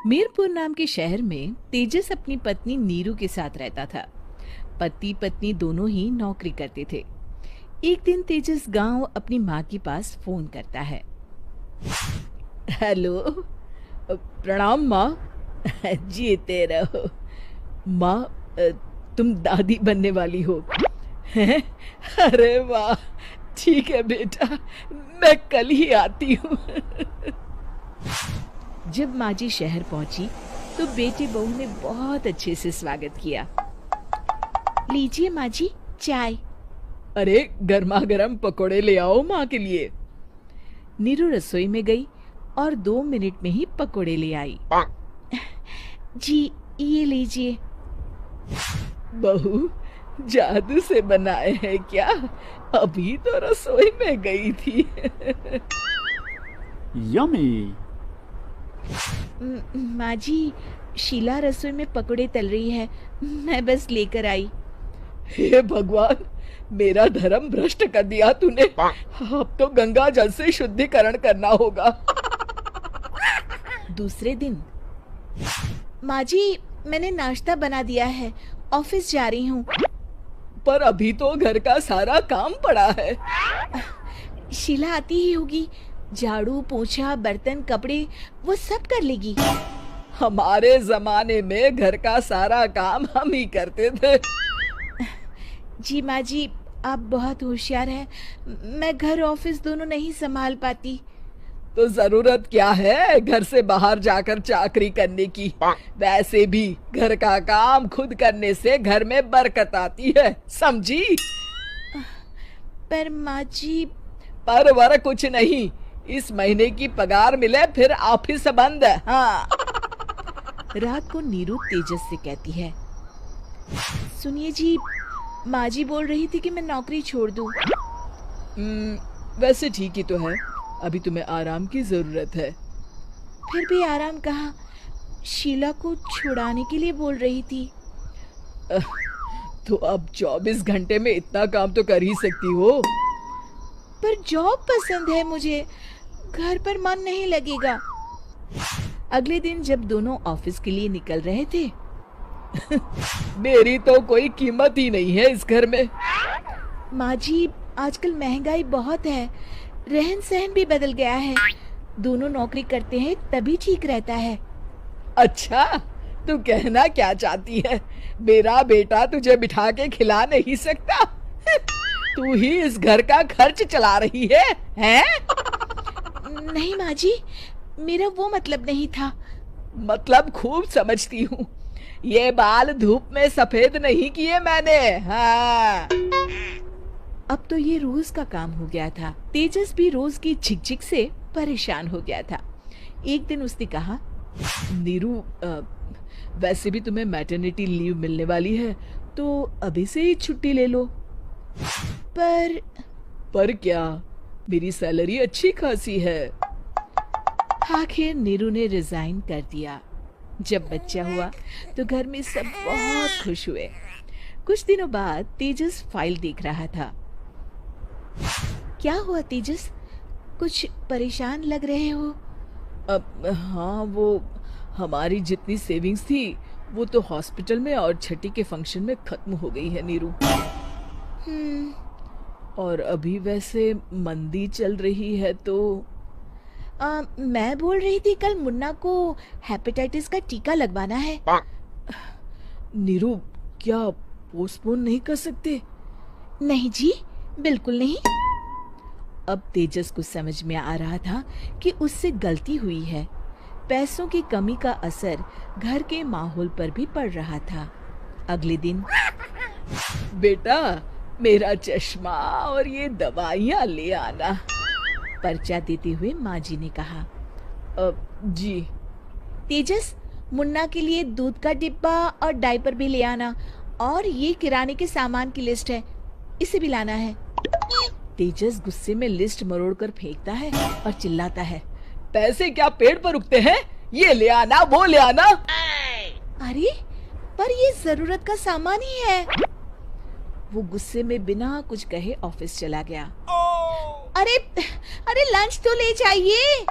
मीरपुर नाम के शहर में तेजस अपनी पत्नी नीरू के साथ रहता था। पति पत्नी दोनों ही नौकरी करते थे। एक दिन तेजस गांव अपनी माँ के पास फोन करता है। हेलो, प्रणाम माँ। जीते रहो माँ, तुम दादी बनने वाली हो हैं? अरे वाह, ठीक है बेटा, मैं कल ही आती हूँ। जब माँ जी शहर पहुंची तो बेटी बहू ने बहुत अच्छे से स्वागत किया। लीजिए माँ जी, चाय। अरे गर्मा गर्म पकोड़े ले आओ माँ के लिए। नीरू रसोई में गई और 2 मिनट में ही पकोड़े ले आई। जी ये लीजिए। बहू जादू से बनाए हैं क्या? अभी तो रसोई में गई थी। यमी। माँ जी, शीला रसोई में पकोड़े तल रही है, मैं बस लेकर आई। हे भगवान, मेरा धर्म भ्रष्ट कर दिया तूने। अब तो गंगा जल से शुद्धिकरण करना होगा। दूसरे दिन, माँ जी मैंने नाश्ता बना दिया है, ऑफिस जा रही हूँ। पर अभी तो घर का सारा काम पड़ा है। शीला आती ही होगी, झाड़ू पोछा बर्तन कपड़े वो सब कर लेगी। हमारे जमाने में घर का सारा काम हम ही करते थे। जी माँ जी, आप बहुत होशियार हैं, मैं घर ऑफिस दोनों नहीं संभाल पाती। तो जरूरत क्या है घर से बाहर जाकर चाकरी करने की? वैसे भी घर का काम खुद करने से घर में बरकत आती है, समझी? पर माँ जी। पर वर कुछ नहीं, इस महीने की पगार मिले फिर ऑफिस बंद है। हाँ। रात को नीरू तेजस से कहती है, सुनिए जी, माँ जी बोल रही थी कि मैं नौकरी छोड़ दूं। वैसे ठीक ही तो है, अभी तुम्हें आराम की जरूरत है। फिर भी आराम कहाँ, शीला को छुड़ाने के लिए बोल रही थी। तो अब 24 घंटे में इतना काम तो कर ही सकती हो। पर जॉब पसंद है मुझे, घर पर मन नहीं लगेगा। अगले दिन जब दोनों ऑफिस के लिए निकल रहे थे, मेरी तो कोई कीमत ही नहीं है इस घर में। माँ जी, आजकल महंगाई बहुत है, रहन सहन भी बदल गया है, दोनों नौकरी करते हैं तभी ठीक रहता है। अच्छा, तू कहना क्या चाहती है? मेरा बेटा तुझे बिठा के खिला नहीं सकता? तू ही इस घर का खर्च चला रही है, हैं? नहीं माँ जी, मेरा वो मतलब नहीं था। मतलब खूब समझती हूँ, ये बाल धूप में सफेद नहीं किए मैंने। हाँ। अब तो ये रोज का काम हो गया था। तेजस भी रोज की झिकझिक से परेशान हो गया था। एक दिन उसने कहा, नीरू, वैसे भी तुम्हें मैटरनिटी लीव मिलने वाली है, तो अभी से ही छुट्टी ले लो। पर क्या, मेरी सैलरी अच्छी खासी है। आखिर नीरू ने रिजाइन कर दिया। जब बच्चा हुआ तो घर में सब बहुत खुश हुए। कुछ दिनों बाद तेजस फाइल देख रहा था। क्या हुआ तेजस, कुछ परेशान लग रहे हो? हाँ, वो हमारी जितनी सेविंग्स थी वो तो हॉस्पिटल में और छठी के फंक्शन में खत्म हो गई है नीरू। और अभी वैसे मंदी चल रही है तो मैं बोल रही थी कल मुन्ना को हेपेटाइटिस का टीका लगवाना है। नीरू, क्या पोस्टपोन नहीं कर सकते? नहीं जी, बिल्कुल नहीं। अब तेजस को समझ में आ रहा था कि उससे गलती हुई है। पैसों की कमी का असर घर के माहौल पर भी पड़ रहा था। अगले दिन, बेटा मेरा चश्मा और ये दवाइयाँ ले आना, पर्चा देते हुए माँ जी ने कहा। जी। तेजस, मुन्ना के लिए दूध का डिब्बा और डायपर भी ले आना, और ये किराने के सामान की लिस्ट है, इसे भी लाना है। तेजस गुस्से में लिस्ट मरोड़कर फेंकता है और चिल्लाता है, पैसे क्या पेड़ पर उगते हैं? ये ले आना, वो ले आना। अरे पर ये जरूरत का सामान ही है। वो गुस्से में बिना कुछ कहे ऑफिस चला गया। अरे अरे लंच तो ले जाइए।